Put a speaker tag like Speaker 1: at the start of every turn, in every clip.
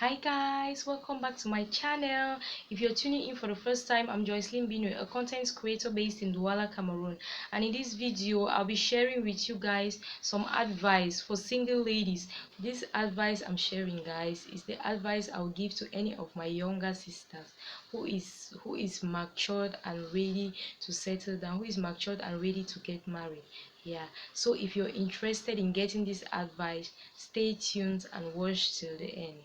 Speaker 1: Hi guys, welcome back to my channel. If you're tuning in for the first time, I'm Jocelyn, Binwi, a content creator based in Douala, Cameroon. And in this video, I'll be sharing with you guys some advice for single ladies. This advice I'm sharing, guys, is the advice I'll give to any of my younger sisters who is matured and ready to settle down, who is matured and ready to get married. Yeah, so if you're interested in getting this advice, stay tuned and watch till the end.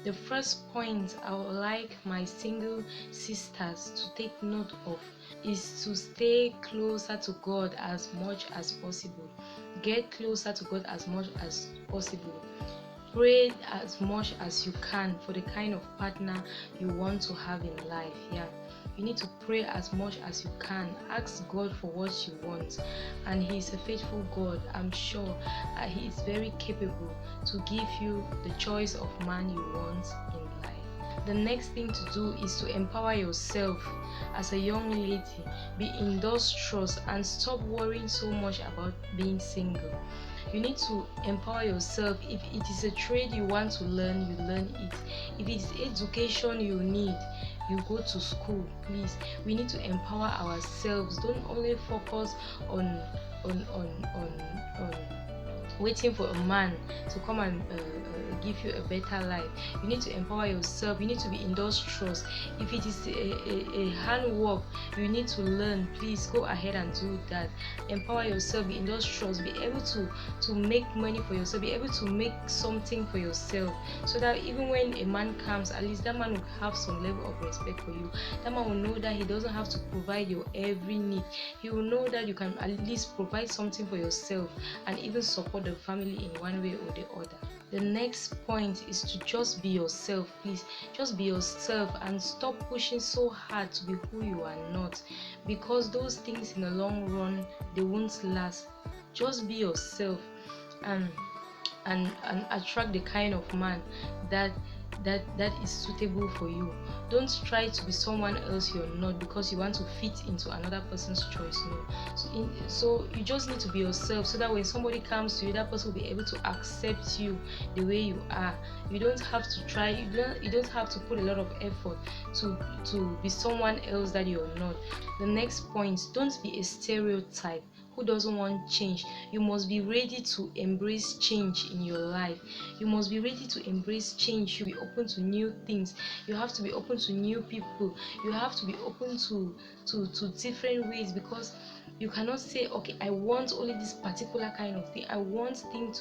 Speaker 1: The first point I would like my single sisters to take note of is to stay closer to God as much as possible. Get closer to God as much as possible. Pray as much as you can for the kind of partner you want to have in life. Yeah, you need to pray as much as you can. Ask God for what you want, and He is a faithful God. I'm sure He is very capable to give you the choice of man you want in life. The next thing to do is to empower yourself as a young lady. Be industrious and stop worrying so much about being single. You need to empower yourself. If it is a trade you want to learn, you learn it. If it is education you need, you go to school. Please, we need to empower ourselves. Don't only focus on on on on on waiting for a man to come and give you a better life. You need to empower yourself. You need to be industrious. If it is a handwork you need to learn, please go ahead and do that. Empower yourself, be industrious, be able to make money for yourself, be able to make something for yourself, so that even when a man comes, at least that man will have some level of respect for you. That man will know that he doesn't have to provide your every need. He will know that you can at least provide something for yourself and even support the family in one way or the other. The next point is to just be yourself. Please, just be yourself and stop pushing so hard to be who you are not, because those things in the long run, they won't last. Just be yourself and and attract the kind of man that that is suitable for you. Don't try to be someone else you're not because you want to fit into another person's choice. No. So you just need to be yourself, so that when somebody comes to you, that person will be able to accept you the way you are. You don't have to try, you don't have to put a lot of effort to be someone else that you're not. The next point, don't be a stereotype who doesn't want change. You must be ready to embrace change in your life. You must be ready to embrace change. You be open to new things. You have to be open to new people. You have to be open to different ways, because you cannot say, okay, I want only this particular kind of thing. I want things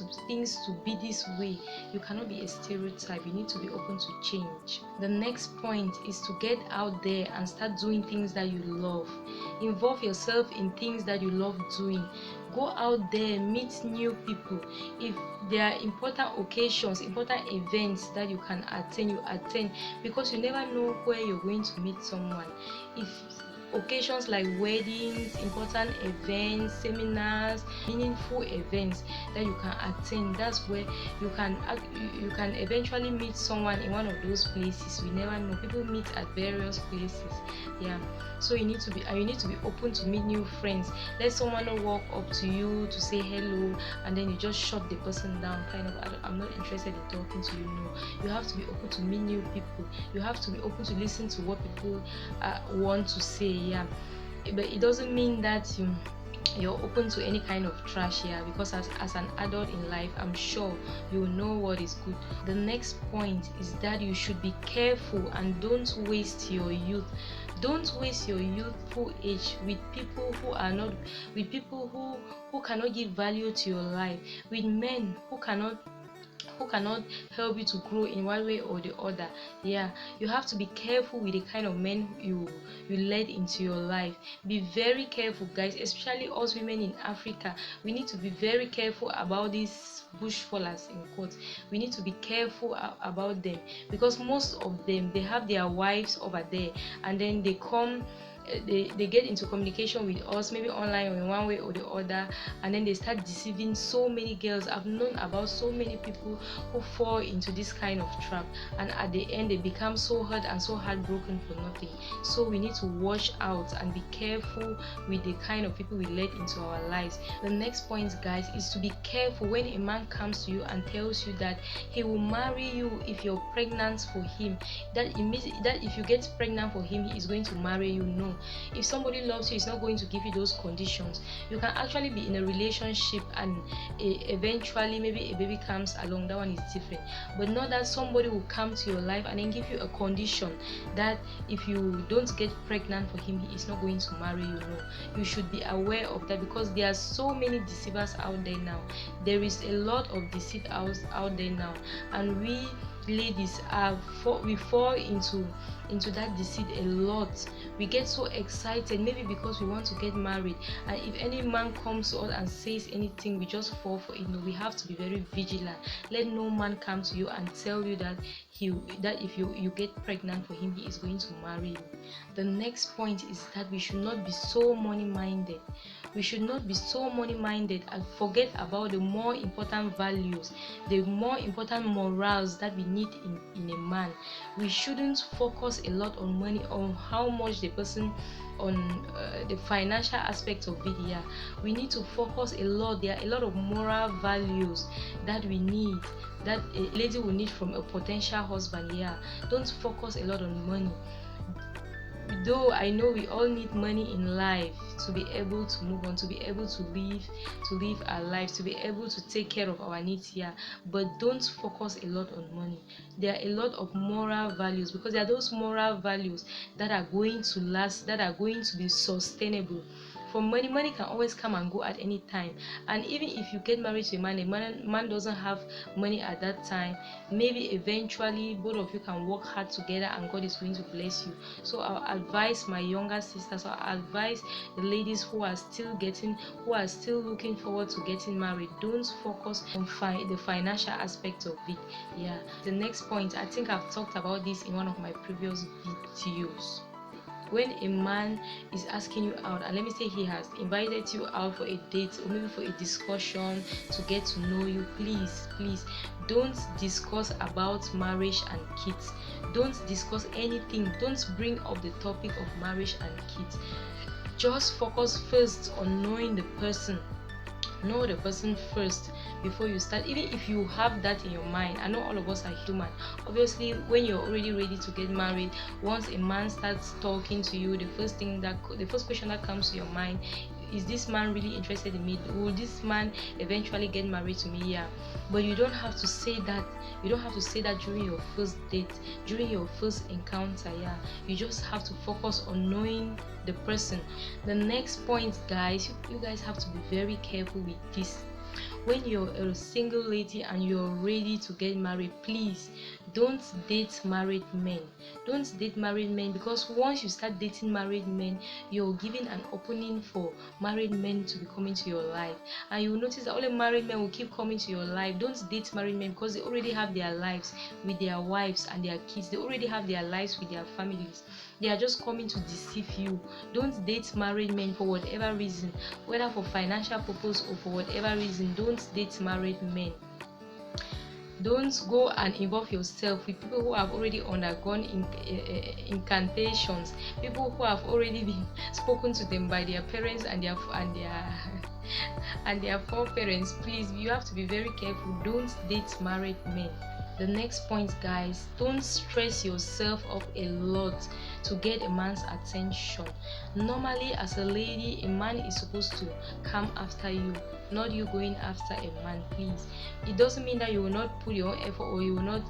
Speaker 1: to be this way. You cannot be a stereotype. You need to be open to change. The next point is to get out there and start doing things that you love. Involve yourself in things that you love doing. Go out there, meet new people. If there are important occasions, important events that you can attend, you attend, because you never know where you're going to meet someone. If occasions like weddings, important events, seminars, meaningful events that you can attend, that's where you can eventually meet someone in one of those places. We never know, people meet at various places. Yeah, so you need to be open to meet new friends. Let someone not walk up to you to say hello and then you just shut the person down, kind of, I'm not interested in talking to you. No, you have to be open to meet new people. You have to be open to listen to what people want to say. Yeah, but it doesn't mean that you're open to any kind of trash here, because as an adult in life, I'm sure you know what is good. The next point is that you should be careful and don't waste your youth. Don't waste your youthful age with people who are not, with people who cannot give value to your life, with men who cannot help you to grow in one way or the other. Yeah, you have to be careful with the kind of men you let into your life. Be very careful, guys, especially us women in Africa. We need to be very careful about these bush fallers in quotes. We need to be careful about them, because most of them, they have their wives over there, and then they come they get into communication with us, maybe online or in one way or the other, and then they start deceiving so many girls. I've known about so many people who fall into this kind of trap, and at the end they become so hurt and so heartbroken for nothing. So we need to watch out and be careful with the kind of people we let into our lives. The next point, guys, is to be careful when a man comes to you and tells you that he will marry you if you're pregnant for him, that if you get pregnant for him, he is going to marry you. No. If somebody loves you, he's not going to give you those conditions. You can actually be in a relationship and eventually maybe a baby comes along. That one is different. But not that somebody will come to your life and then give you a condition that if you don't get pregnant for him, he is not going to marry you. No. You should be aware of that, because there are so many deceivers out there now. There is a lot of deceit out there now, and we ladies we fall into that deceit a lot. We get so excited, maybe because we want to get married, and if any man comes to us and says anything, we just fall for it. No, we have to be very vigilant. Let no man come to you and tell you that if you get pregnant for him, he is going to marry you. The next point is that we should not be so money minded. We should not be so money minded and forget about the more important values, the more important morals that we need in a man. We shouldn't focus a lot on money, on how much the person, on the financial aspect of it. Yeah, we need to focus a lot. There are a lot of moral values that we need, that a lady will need from a potential husband. Yeah, don't focus a lot on money. Though I know we all need money in life to be able to move on, to be able to live our lives, to be able to take care of our needs here, but don't focus a lot on money. There are a lot of moral values, because there are those moral values that are going to last, that are going to be sustainable. For money can always come and go at any time, and even if you get married to a man doesn't have money at that time, maybe eventually both of you can work hard together and God is going to bless you. So I'll advise my younger sisters, I'll advise the ladies who are still looking forward to getting married, don't focus on the financial aspect of it. Yeah, the next point, I think I've talked about this in one of my previous videos. When a man is asking you out, and let me say he has invited you out for a date or maybe for a discussion to get to know you, please don't discuss about marriage and kids. Don't discuss anything. Don't bring up the topic of marriage and kids. Just focus first on knowing the person. Know the person first before you start. Even if you have that in your mind, I know all of us are human. Obviously, when you're already ready to get married, once a man starts talking to you, the first question that comes to your mind, is this man really interested in me? Will this man eventually get married to me? Yeah, but you don't have to say that. You don't have to say that during your first date, during your first encounter. Yeah, you just have to focus on knowing the person. The next point, guys, you guys have to be very careful with this. When you're a single lady and you're ready to get married, please don't date married men. Don't date married men, because once you start dating married men, you're giving an opening for married men to be coming to your life, and you will notice that only married men will keep coming to your life. Don't date married men, because they already have their lives with their wives and their kids. They already have their lives with their families. They are just coming to deceive you. Don't date married men for whatever reason, whether for financial purpose or for whatever reason. Don't date married men. Don't go and involve yourself with people who have already undergone incantations, people who have already been spoken to them by their parents and their foreparents. Please, you have to be very careful. Don't date married men. The next point, guys, don't stress yourself up a lot to get a man's attention. Normally, as a lady, a man is supposed to come after you, not you going after a man. Please, it doesn't mean that you will not put your own effort, or you will not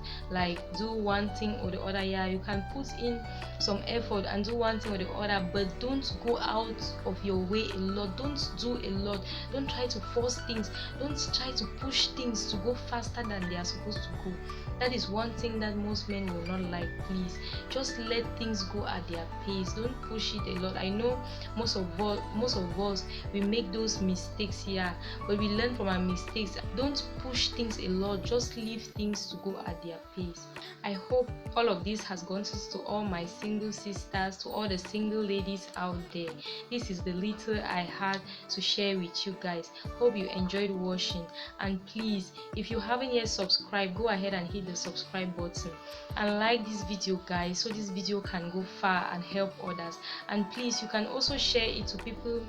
Speaker 1: do one thing or the other. Yeah, you can put in some effort and do one thing or the other, but don't go out of your way a lot. Don't do a lot. Don't try to force things. Don't try to push things to go faster than they are supposed to go. That is one thing that most men will not like. Please, just let things go go at their pace. Don't push it a lot. I know most of us we make those mistakes here, but we learn from our mistakes. Don't push things a lot, just leave things to go at their pace. I hope all of this has gone to all my single sisters, to all the single ladies out there. This is the little I had to share with you guys. Hope you enjoyed watching, and please, if you haven't yet subscribed, go ahead and hit the subscribe button and like this video, guys, so this video can go far and help others. And please, you can also share it to people,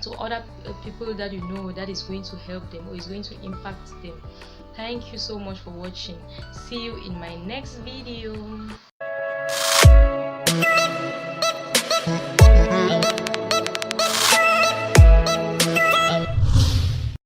Speaker 1: to other people that you know that is going to help them or is going to impact them. Thank you so much for watching. See you in my next video.